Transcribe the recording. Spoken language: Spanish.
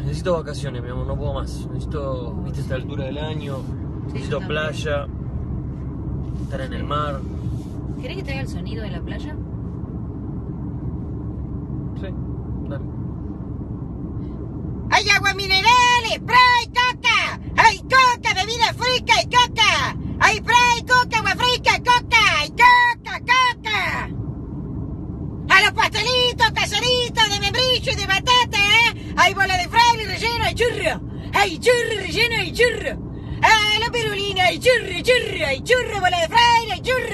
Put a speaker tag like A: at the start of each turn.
A: Necesito vacaciones, mi amor, no puedo más. Necesito, viste, esta altura del año. Necesito playa, estar en el mar.
B: ¿Querés que te haga el sonido de la playa?
A: Sí, dale.
C: ¡Hay agua mineral, spray, coca! ¡Hay coca, bebida fresca y coca! ¡Hay spray, coca, agua fresca, coca! ¡Y coca, coca! ¡A los pastelitos caseritos de membrillo y de batata, ¡hay bola de fraile relleno y churro! ¡Hay churro relleno y churro! ¡A la pirulina y churro, churro! ¡Hay churro, bola de fraile y churro!